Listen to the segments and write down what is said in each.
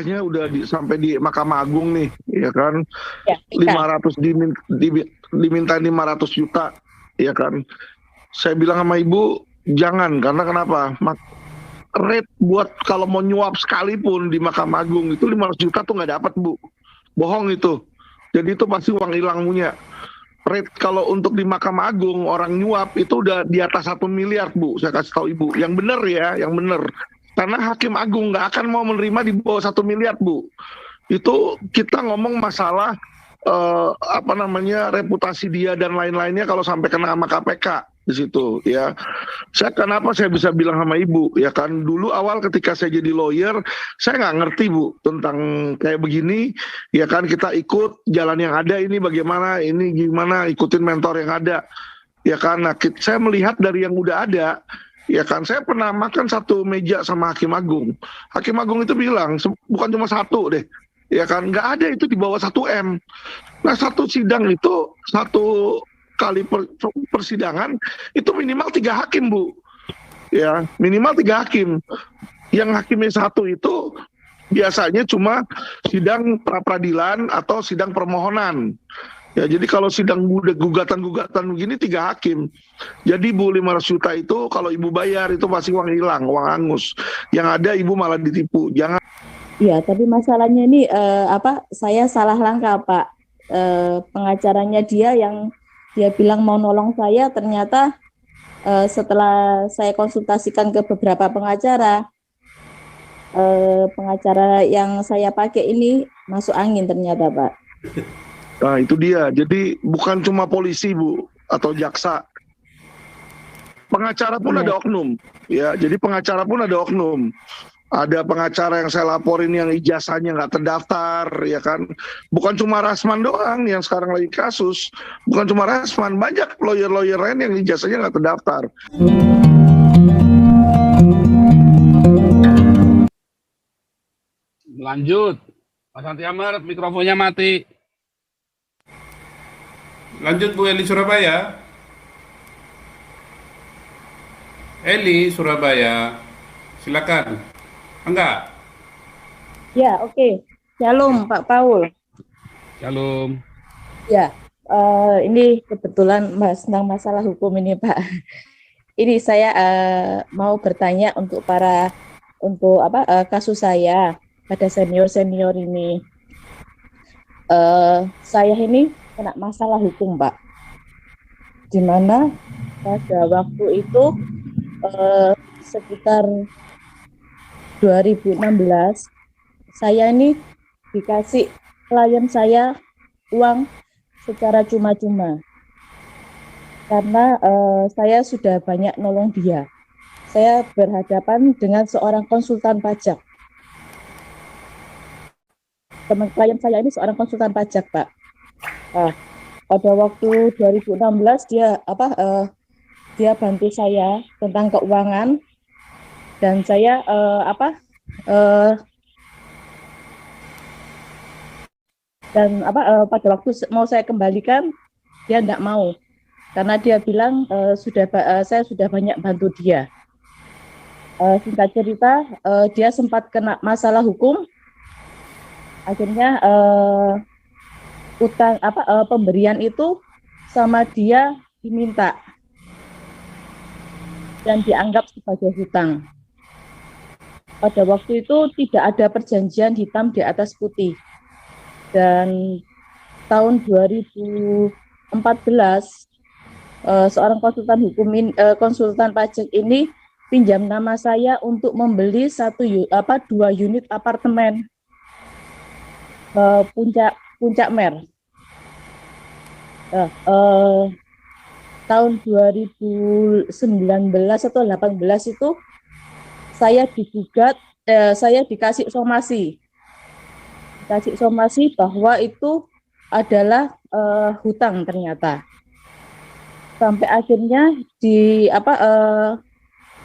berkahnya udah sampai di Mahkamah Agung nih, ya kan? Ya, 500 diminta 500 juta, ya kan? Saya bilang sama ibu jangan, karena kenapa? Rate buat kalau mau nyuap sekalipun di Mahkamah Agung itu 500 juta tuh nggak dapat, Bu. Bohong itu. Jadi itu pasti uang hilang punya. Rate kalau untuk di Mahkamah Agung orang nyuap itu udah di atas 1 miliar, Bu. Saya kasih tahu ibu. Yang benar ya, yang benar. Karena Hakim Agung nggak akan mau menerima di bawah 1 miliar, Bu. Itu kita ngomong masalah reputasi dia dan lain-lainnya kalau sampai kena sama KPK di situ, ya. Kenapa saya bisa bilang sama ibu, ya kan, dulu awal ketika saya jadi lawyer, saya nggak ngerti, Bu, tentang kayak begini, ya kan, kita ikut jalan yang ada ini bagaimana, ini gimana, ikutin mentor yang ada, ya kan. Nah, saya melihat dari yang udah ada, ya kan, saya pernah makan satu meja sama Hakim Agung. Hakim Agung itu bilang, bukan cuma satu deh, ya kan, nggak ada itu di bawah 1 M. Nah, satu sidang itu, satu kali persidangan, itu minimal 3 hakim, Bu. Ya, minimal 3 hakim. Yang hakimnya 1 itu biasanya cuma sidang pra-peradilan atau sidang permohonan. Ya, jadi kalau sidang gugatan-gugatan begini 3 hakim. Jadi Bu, 500 juta itu kalau ibu bayar itu pasti uang hilang, uang hangus. Yang ada ibu malah ditipu. Jangan. Ya, tapi masalahnya ini saya salah langkah, Pak. Pengacaranya dia yang dia bilang mau nolong saya, ternyata setelah saya konsultasikan ke beberapa pengacara, pengacara yang saya pakai ini masuk angin ternyata, Pak. Nah, itu dia. Jadi bukan cuma polisi, Bu, atau jaksa. Pengacara pun ada oknum. Ya, jadi pengacara pun ada oknum. Ada pengacara yang saya laporin yang ijazahnya nggak terdaftar, ya kan. Bukan cuma Rasman doang yang sekarang lagi kasus. Bukan cuma Rasman, banyak lawyer-lawyer lain yang ijazahnya nggak terdaftar. Lanjut, Mas Santi Amar, mikrofonnya mati. Lanjut Bu Eli Surabaya. Eli Surabaya, silakan. Enggak. Ya, oke. Shalom, Pak Paul. Shalom. Ya, ini kebetulan tentang masalah hukum ini, Pak. Ini saya mau bertanya untuk kasus saya pada senior ini. Saya ini kena masalah hukum, Pak. Di mana pada waktu itu sekitar 2016 saya ini dikasih klien saya uang secara cuma-cuma karena saya sudah banyak nolong dia. Saya berhadapan dengan seorang konsultan pajak. Teman klien saya ini seorang konsultan pajak, Pak. Nah, pada waktu 2016 dia bantu saya tentang keuangan. Dan saya pada waktu mau saya kembalikan, dia tidak mau karena dia bilang saya sudah banyak bantu dia. Singkat cerita, dia sempat kena masalah hukum. Akhirnya pemberian itu sama dia diminta dan dianggap sebagai hutang. Pada waktu itu tidak ada perjanjian hitam di atas putih. Dan tahun 2014 seorang konsultan pajak ini pinjam nama saya untuk membeli 2 unit apartemen Puncak Mer. Tahun 2019 atau 18 itu saya digugat, saya dikasih somasi bahwa itu adalah hutang ternyata. Sampai akhirnya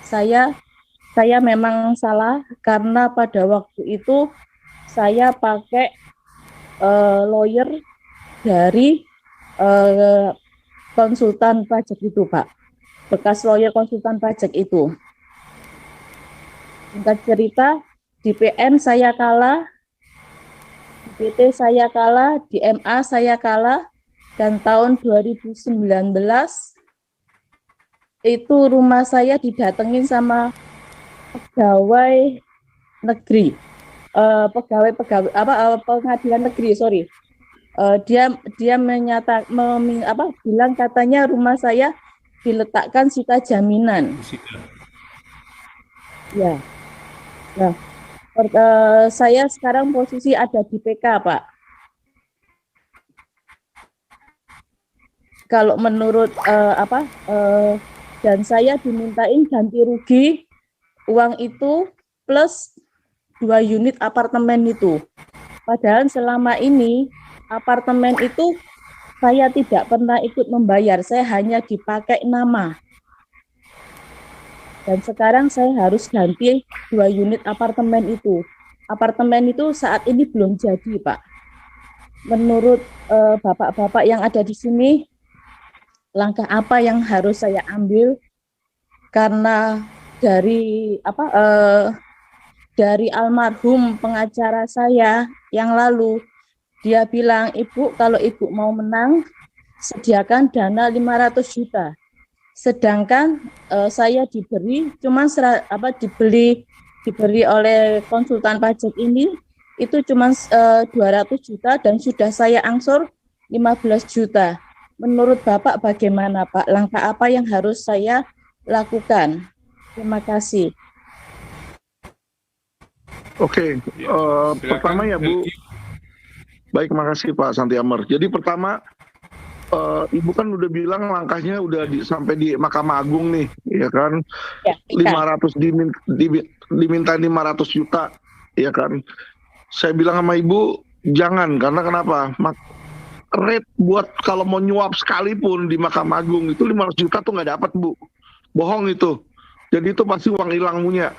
saya memang salah karena pada waktu itu saya pakai lawyer dari konsultan pajak itu, Pak. Bekas lawyer konsultan pajak itu. Singkat cerita, di PN saya kalah PT saya kalah, di MA saya kalah, dan tahun 2019 itu rumah saya didatengin sama pegawai negeri, pengadilan negeri, sorry. Dia bilang katanya rumah saya diletakkan sita jaminan. Ya. Nah, saya sekarang posisi ada di PK, Pak. Kalau menurut dan saya dimintain ganti rugi uang itu plus 2 unit apartemen itu. Padahal selama ini apartemen itu saya tidak pernah ikut membayar, saya hanya dipakai nama. Dan sekarang saya harus ganti 2 unit apartemen itu. Apartemen itu saat ini belum jadi, Pak. Menurut bapak-bapak yang ada di sini, langkah apa yang harus saya ambil? Karena dari almarhum pengacara saya yang lalu, dia bilang, Ibu, kalau Ibu mau menang, sediakan dana 500 juta. Sedangkan saya diberi diberi oleh konsultan pajak ini itu cuma 200 juta dan sudah saya angsur 15 juta. Menurut Bapak bagaimana, Pak? Langkah apa yang harus saya lakukan? Terima kasih. Oke, pertama ya Bu. Baik, makasih Pak Santiamer. Jadi pertama, Ibu kan udah bilang langkahnya udah sampai di Mahkamah Agung nih, ya kan? Ya, 500 diminta 500 juta, ya kan? Saya bilang sama Ibu, jangan, karena kenapa? Rate buat kalau mau nyuap sekalipun di Mahkamah Agung itu 500 juta tuh nggak dapat, Bu. Bohong itu. Jadi itu pasti uang hilang punya.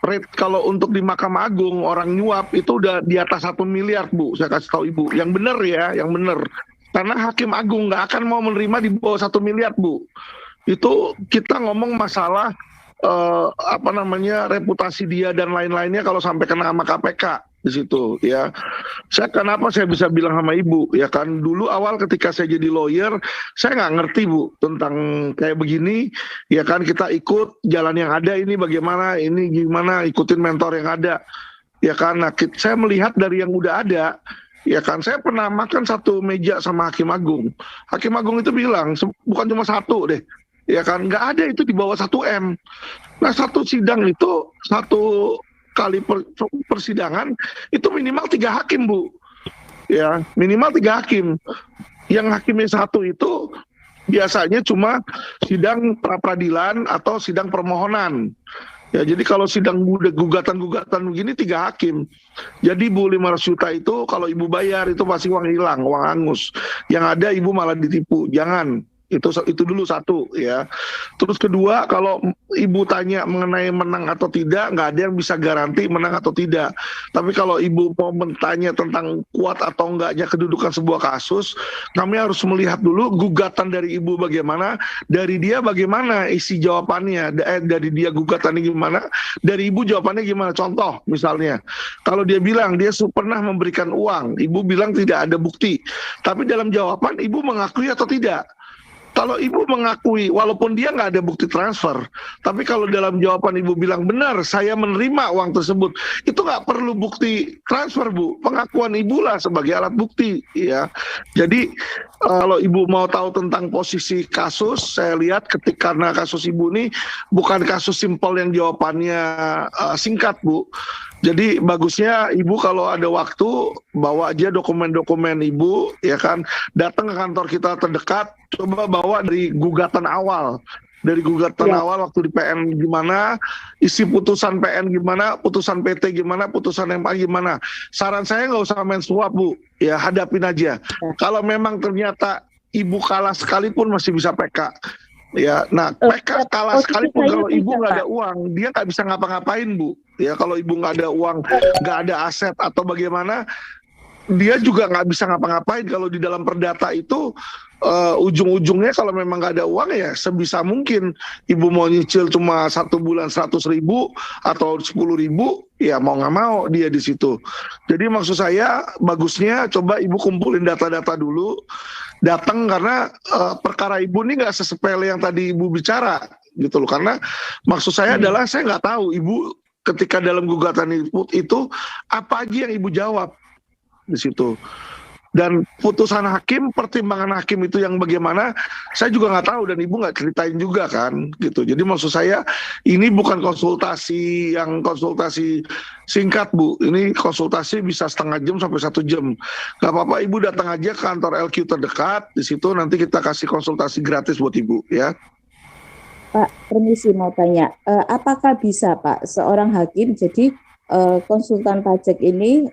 Rate kalau untuk di Mahkamah Agung orang nyuap itu udah di atas 1 miliar, Bu. Saya kasih tahu Ibu. Yang benar ya, yang benar. Karena Hakim Agung nggak akan mau menerima di bawah 1 miliar, Bu. Itu kita ngomong masalah reputasi dia dan lain-lainnya kalau sampai kena sama KPK di situ ya. Kenapa saya bisa bilang sama Ibu ya kan, dulu awal ketika saya jadi lawyer saya nggak ngerti Bu tentang kayak begini ya kan, kita ikut jalan yang ada, ini bagaimana, ini gimana, ikutin mentor yang ada ya kan. Nah, saya melihat dari yang udah ada ya kan, saya pernah makan satu meja sama Hakim Agung. Hakim Agung itu bilang bukan cuma satu deh ya kan, nggak ada itu di bawah 1 M. Nah, satu sidang itu, satu kali persidangan itu minimal 3 hakim, Bu. Ya, minimal 3 hakim. Yang hakimnya 1 itu biasanya cuma sidang pra-peradilan atau sidang permohonan. Ya, jadi kalau sidang gugatan-gugatan begini 3 hakim. Jadi Bu, 500 juta itu kalau Ibu bayar itu pasti uang hilang, uang hangus. Yang ada Ibu malah ditipu. Jangan. Itu dulu satu ya. Terus kedua, kalau Ibu tanya mengenai menang atau tidak, nggak ada yang bisa garansi menang atau tidak. Tapi kalau Ibu mau bertanya tentang kuat atau enggaknya kedudukan sebuah kasus, kami harus melihat dulu gugatan dari Ibu bagaimana, dari dia bagaimana isi jawabannya, dari dia gugatannya gimana, dari Ibu jawabannya gimana. Contoh misalnya, kalau dia bilang dia pernah memberikan uang, Ibu bilang tidak ada bukti, tapi dalam jawaban Ibu mengakui atau tidak. Kalau Ibu mengakui, walaupun dia nggak ada bukti transfer, tapi kalau dalam jawaban Ibu bilang benar, saya menerima uang tersebut, itu nggak perlu bukti transfer, Bu. Pengakuan Ibu lah sebagai alat bukti, ya. Jadi kalau Ibu mau tahu tentang posisi kasus, saya lihat karena kasus Ibu ini bukan kasus simpel yang jawabannya singkat, Bu. Jadi bagusnya Ibu kalau ada waktu bawa aja dokumen-dokumen Ibu, ya kan, datang ke kantor kita terdekat, coba bawa dari gugatan awal. Dari gugatan awal waktu di PN gimana, isi putusan PN gimana, putusan PT gimana, putusan MA gimana. Saran saya nggak usah main suap, Bu, ya hadapin aja. Kalau memang ternyata Ibu kalah sekalipun masih bisa PK. Ya, nah PK kalah sekalipun kalau Ibu nggak ada uang, dia nggak bisa ngapa-ngapain, Bu. Ya, kalau Ibu nggak ada uang, nggak ada aset atau bagaimana, dia juga nggak bisa ngapa-ngapain. Kalau di dalam perdata itu ujung-ujungnya kalau memang nggak ada uang ya sebisa mungkin Ibu mau nyicil cuma 1 bulan 100.000 atau 10.000 ya mau nggak mau dia di situ. Jadi maksud saya bagusnya coba Ibu kumpulin data-data dulu, datang karena perkara Ibu ini nggak sesepele yang tadi Ibu bicara gitu loh. Karena maksud saya adalah saya nggak tahu Ibu ketika dalam gugatan itu apa aja yang Ibu jawab di situ. Dan putusan hakim, pertimbangan hakim itu yang bagaimana, saya juga nggak tahu dan Ibu nggak ceritain juga kan, gitu. Jadi maksud saya ini bukan konsultasi yang konsultasi singkat Bu, ini konsultasi bisa setengah jam sampai 1 jam. Gak apa-apa Ibu datang aja ke kantor LQ terdekat, di situ nanti kita kasih konsultasi gratis buat Ibu ya. Pak, permisi mau tanya, apakah bisa Pak seorang hakim jadi konsultan pajak ini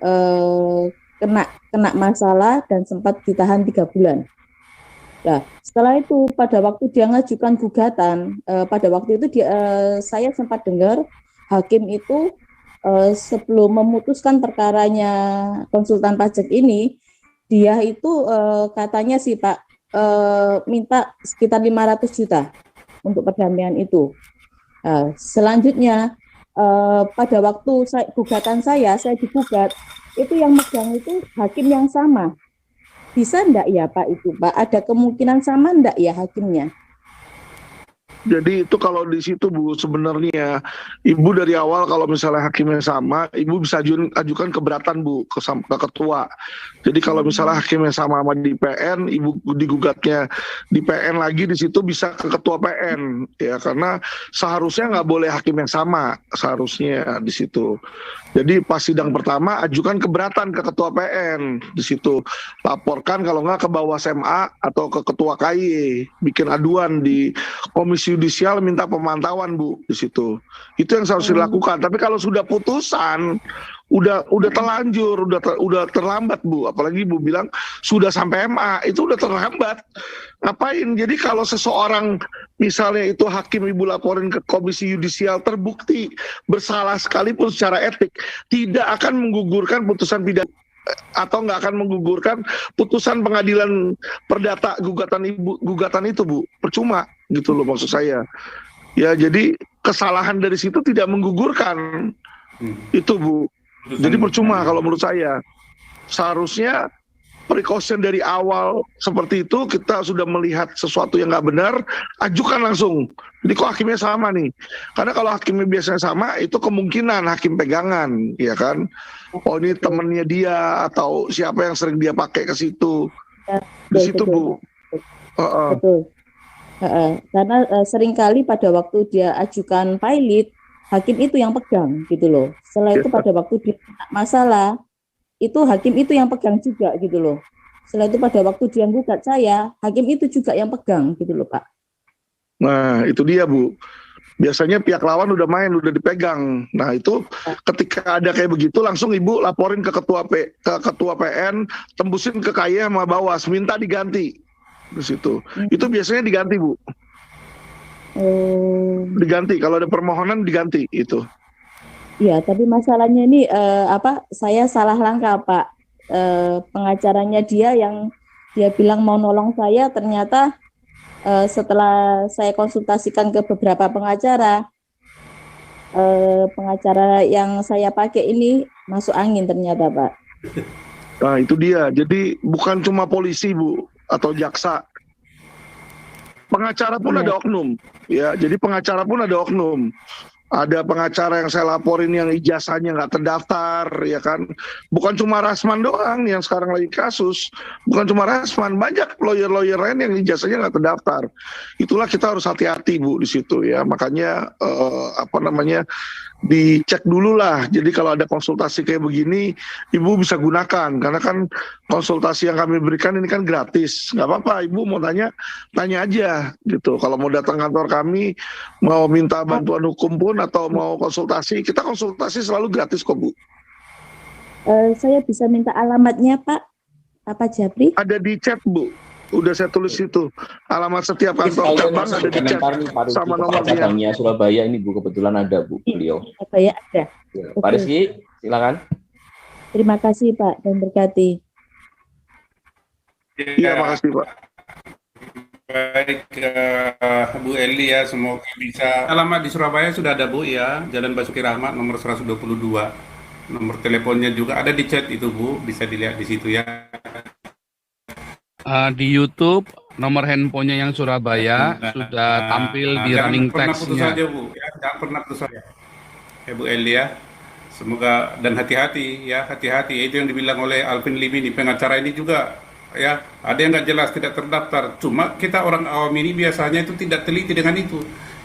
kena masalah dan sempat ditahan 3 bulan. Nah, setelah itu pada waktu dia ngajukan gugatan, pada waktu itu saya sempat dengar hakim itu sebelum memutuskan perkaranya konsultan pajak ini, dia itu katanya sih Pak minta sekitar 500 juta untuk perdamaian itu. Nah, selanjutnya pada waktu gugatan saya digugat, itu yang megang itu hakim yang sama. Bisa enggak ya Pak itu Pak? Ada kemungkinan sama enggak ya hakimnya? Jadi itu kalau di situ Bu, sebenarnya Ibu dari awal kalau misalnya hakimnya sama, Ibu bisa ajukan keberatan Bu ke ketua. Jadi kalau misalnya hakimnya sama di PN, Ibu digugatnya di PN lagi, di situ bisa ke ketua PN ya, karena seharusnya nggak boleh hakim yang sama seharusnya di situ. Jadi pas sidang pertama ajukan keberatan ke ketua PN di situ, laporkan kalau nggak ke Bawasem A atau ke ketua KY, bikin aduan di komisi yudisial minta pemantauan Bu di situ. Itu yang harus dilakukan. Tapi kalau sudah putusan udah terlanjur, udah terlambat Bu. Apalagi Ibu bilang sudah sampai MA, itu udah terlambat. Ngapain? Jadi kalau seseorang misalnya itu hakim Ibu laporin ke komisi yudisial terbukti bersalah sekalipun secara etik, tidak akan menggugurkan putusan pidana atau nggak akan menggugurkan putusan pengadilan perdata gugatan itu Bu, percuma gitu loh maksud saya ya. Jadi kesalahan dari situ tidak menggugurkan itu Bu, jadi percuma kalau menurut saya. Seharusnya precaution dari awal seperti itu, kita sudah melihat sesuatu yang nggak benar, ajukan langsung. Jadi kok hakimnya sama nih? Karena kalau hakimnya biasanya sama, itu kemungkinan hakim pegangan, ya kan? Oh ini temennya dia atau siapa yang sering dia pakai ke situ. Di situ Bu. Betul. Karena seringkali pada waktu dia ajukan pilot, hakim itu yang pegang gitu loh. Setelah itu pada waktu dia masalah, itu hakim itu yang pegang juga gitu loh. Setelah itu pada waktu dia gugat saya, hakim itu juga yang pegang gitu loh Pak. Nah itu dia Bu, biasanya pihak lawan udah main, udah dipegang. Nah itu ketika ada kayak begitu langsung Ibu laporin ke ketua PN, tembusin ke KY sama Bawas, minta diganti di situ. Itu biasanya diganti Bu. Diganti kalau ada permohonan diganti itu. Iya, tapi masalahnya ini saya salah langkah Pak. Pengacaranya dia yang dia bilang mau nolong saya, ternyata setelah saya konsultasikan ke beberapa pengacara, pengacara yang saya pakai ini masuk angin ternyata Pak. Nah itu dia, jadi bukan cuma polisi Bu atau jaksa, pengacara pun ada oknum ya. Jadi pengacara pun ada oknum. Ada pengacara yang saya laporin yang ijazahnya nggak terdaftar, ya kan? Bukan cuma Rasman doang yang sekarang lagi kasus, bukan cuma Rasman, banyak lawyer-lawyer lain yang ijazahnya nggak terdaftar. Itulah kita harus hati-hati Bu di situ ya. Makanya dicek dulu lah. Jadi kalau ada konsultasi kayak begini, Ibu bisa gunakan karena kan konsultasi yang kami berikan ini kan gratis. Nggak apa-apa, Ibu mau tanya aja gitu. Kalau mau datang kantor kami, mau minta bantuan hukum pun atau mau konsultasi, kita konsultasi selalu gratis kok Bu. Saya bisa minta alamatnya Pak Jabri? Ada di chat Bu. Udah saya tulis itu. Alamat setiap kantor cabang ada di chat sama nomor dia. Surabaya ini Bu, kebetulan ada Bu beliau. Surabaya ada. Ya, Pak Rizky, silakan. Terima kasih Pak dan berkati. Iya, makasih Pak. Baik, Bu Eli ya, semoga bisa. Alamat di Surabaya sudah ada Bu ya, Jalan Basuki Rahmat nomor 122. Nomor teleponnya juga ada di chat itu Bu, bisa dilihat di situ ya. Di YouTube nomor handphonenya yang Surabaya sudah tampil di running Jangan pernah putus text-nya. saja Bu, ya, jangan pernah putus saja. Ya Bu Eli ya. Semoga dan hati-hati ya, hati-hati. Itu yang dibilang oleh Alvin Lim ini, pengacara ini juga ya, ada yang nggak jelas tidak terdaftar. Cuma kita orang awam ini biasanya itu tidak teliti dengan itu,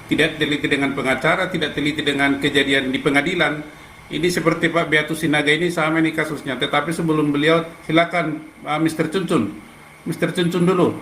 tidak teliti dengan pengacara, tidak teliti dengan kejadian di pengadilan. Ini seperti Pak Beatus Sinaga ini sama ini kasusnya. Tetapi sebelum beliau, silakan Mr. Cuncun dulu.